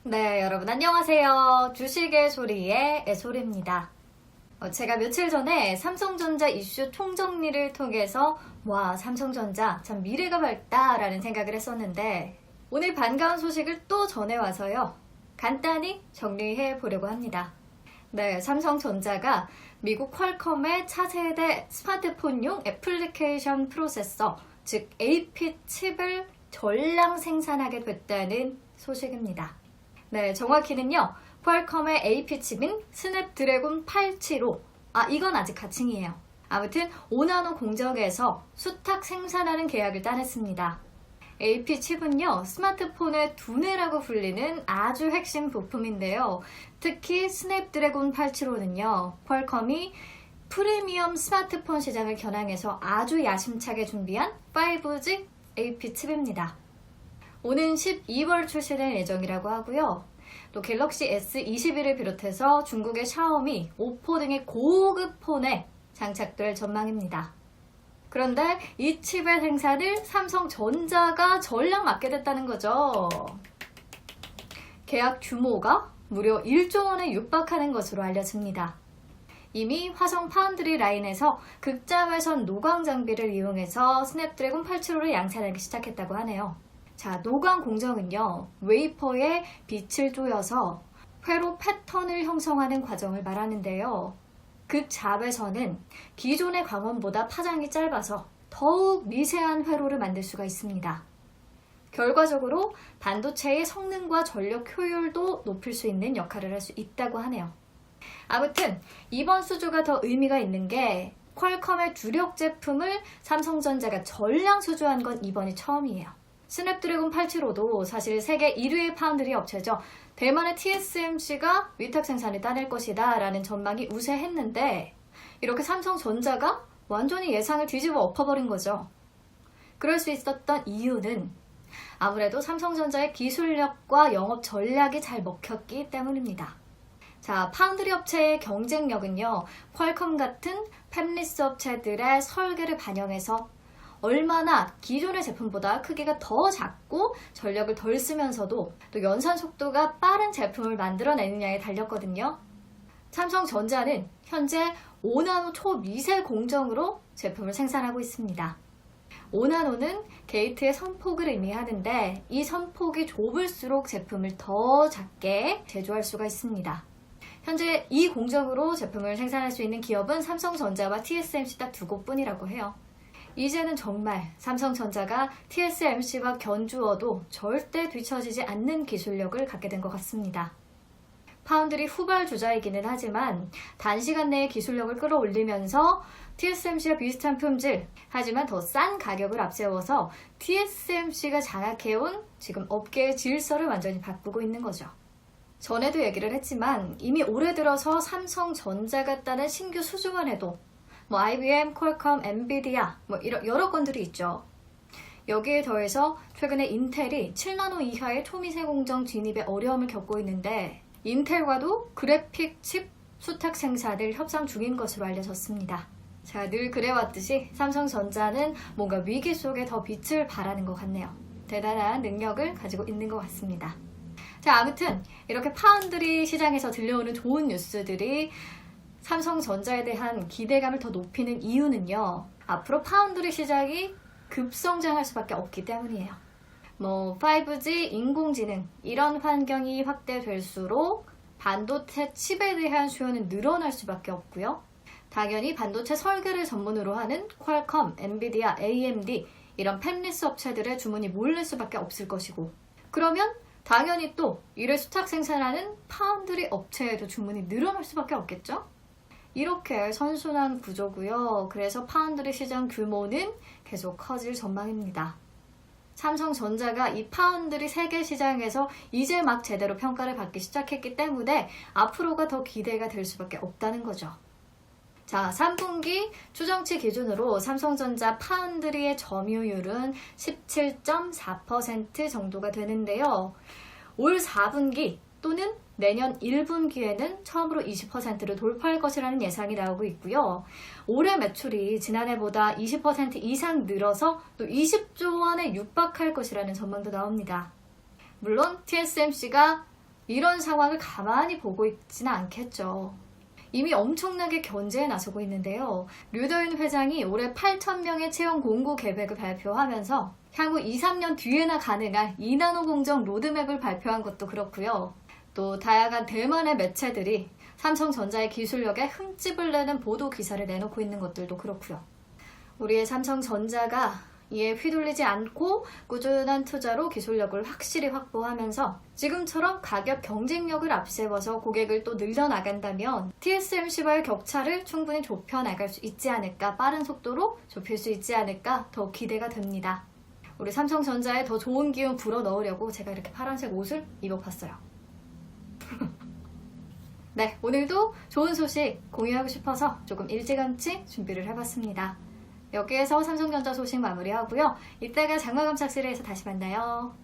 네, 여러분 안녕하세요. 주식의 소리의 애소리입니다. 제가 며칠 전에 삼성전자 이슈 총정리를 통해서 와, 삼성전자 참 미래가 밝다라는 생각을 했었는데 오늘 반가운 소식을 또 전해와서요. 간단히 정리해 보려고 합니다. 네, 삼성전자가 미국 퀄컴의 차세대 스마트폰용 애플리케이션 프로세서, 즉 AP 칩을 전량 생산하게 됐다는 소식입니다. 네, 정확히는요, 퀄컴의 AP 칩인 스냅드래곤 875, 이건 아직 가칭이에요. 아무튼 5나노 공정에서 수탁 생산하는 계약을 따냈습니다. AP 칩은요, 스마트폰의 두뇌라고 불리는 아주 핵심 부품인데요. 특히 스냅드래곤 875는요, 퀄컴이 프리미엄 스마트폰 시장을 겨냥해서 아주 야심차게 준비한 5G AP 칩입니다. 오는 12월 출시될 예정이라고 하고요. 또 갤럭시 S21을 비롯해서 중국의 샤오미, 오포 등의 고급 폰에 장착될 전망입니다. 그런데 이 칩의 생산을 삼성전자가 전량 맡게 됐다는 거죠. 계약 규모가 무려 1조 원에 육박하는 것으로 알려집니다. 이미 화성 파운드리 라인에서 극자외선 노광 장비를 이용해서 스냅드래곤 875를 양산하기 시작했다고 하네요. 자, 노광 공정은요, 웨이퍼에 빛을 쪼여서 회로 패턴을 형성하는 과정을 말하는데요. 극자외선은 기존의 광원보다 파장이 짧아서 더욱 미세한 회로를 만들 수가 있습니다. 결과적으로 반도체의 성능과 전력 효율도 높일 수 있는 역할을 할 수 있다고 하네요. 아무튼 이번 수주가 더 의미가 있는 게 퀄컴의 주력 제품을 삼성전자가 전량 수주한 건 이번이 처음이에요. 스냅드래곤 875도 사실 세계 1위의 파운드리 업체죠. 대만의 TSMC가 위탁 생산을 따낼 것이다 라는 전망이 우세했는데 이렇게 삼성전자가 완전히 예상을 뒤집어 엎어버린 거죠. 그럴 수 있었던 이유는 아무래도 삼성전자의 기술력과 영업 전략이 잘 먹혔기 때문입니다. 자, 파운드리 업체의 경쟁력은요, 퀄컴 같은 팹리스 업체들의 설계를 반영해서 얼마나 기존의 제품보다 크기가 더 작고 전력을 덜 쓰면서도 또 연산 속도가 빠른 제품을 만들어내느냐에 달렸거든요. 삼성전자는 현재 5나노 초미세 공정으로 제품을 생산하고 있습니다. 5나노는 게이트의 선폭을 의미하는데 이 선폭이 좁을수록 제품을 더 작게 제조할 수가 있습니다. 현재 이 공정으로 제품을 생산할 수 있는 기업은 삼성전자와 TSMC 딱 두 곳뿐이라고 해요. 이제는 정말 삼성전자가 TSMC와 견주어도 절대 뒤처지지 않는 기술력을 갖게 된 것 같습니다. 파운드리 후발주자이기는 하지만 단시간 내에 기술력을 끌어올리면서 TSMC와 비슷한 품질, 하지만 더 싼 가격을 앞세워서 TSMC가 장악해온 지금 업계의 질서를 완전히 바꾸고 있는 거죠. 전에도 얘기를 했지만 이미 올해 들어서 삼성전자가 따낸 신규 수주만 해도 IBM, 퀄컴, 엔비디아 여러 건들이 있죠. 여기에 더해서 최근에 인텔이 7나노 이하의 초미세 공정 진입에 어려움을 겪고 있는데 인텔과도 그래픽 칩 수탁 생산을 협상 중인 것으로 알려졌습니다. 자, 늘 그래왔듯이 삼성전자는 뭔가 위기 속에 더 빛을 발하는 것 같네요. 대단한 능력을 가지고 있는 것 같습니다. 자, 아무튼 이렇게 파운드리 시장에서 들려오는 좋은 뉴스들이 삼성전자에 대한 기대감을 더 높이는 이유는요, 앞으로 파운드리 시장이 급성장할 수밖에 없기 때문이에요. 5G, 인공지능 이런 환경이 확대될수록 반도체 칩에 대한 수요는 늘어날 수밖에 없고요. 당연히 반도체 설계를 전문으로 하는 퀄컴, 엔비디아, AMD 이런 팹리스 업체들의 주문이 몰릴 수밖에 없을 것이고, 그러면 당연히 또 이를 수탁 생산하는 파운드리 업체에도 주문이 늘어날 수밖에 없겠죠? 이렇게 선순환 구조고요. 그래서 파운드리 시장 규모는 계속 커질 전망입니다. 삼성전자가 이 파운드리 세계 시장에서 이제 막 제대로 평가를 받기 시작했기 때문에 앞으로가 더 기대가 될 수밖에 없다는 거죠. 자, 3분기 추정치 기준으로 삼성전자 파운드리의 점유율은 17.4% 정도가 되는데요. 올 4분기 또는 내년 1분기에는 처음으로 20%를 돌파할 것이라는 예상이 나오고 있고요. 올해 매출이 지난해보다 20% 이상 늘어서 또 20조 원에 육박할 것이라는 전망도 나옵니다. 물론 TSMC가 이런 상황을 가만히 보고 있지는 않겠죠. 이미 엄청나게 견제에 나서고 있는데요. 류더윤 회장이 올해 8,000명의 채용 공고 계획을 발표하면서 향후 2, 3년 뒤에나 가능한 2나노 공정 로드맵을 발표한 것도 그렇고요. 또 다양한 대만의 매체들이 삼성전자의 기술력에 흠집을 내는 보도 기사를 내놓고 있는 것들도 그렇고요. 우리의 삼성전자가 이에 휘둘리지 않고 꾸준한 투자로 기술력을 확실히 확보하면서 지금처럼 가격 경쟁력을 앞세워서 고객을 또 늘려나간다면 TSMC와의 격차를 충분히 좁혀나갈 수 있지 않을까, 빠른 속도로 좁힐 수 있지 않을까 더욱 기대가 됩니다. 우리 삼성전자에 더 좋은 기운 불어넣으려고 제가 이렇게 파란색 옷을 입어봤어요. 네, 오늘도 좋은 소식 공유하고 싶어서 조금 일찌감치 준비를 해봤습니다. 여기에서 삼성전자 소식 마무리하고요. 이따가 장마감 착실에서 다시 만나요.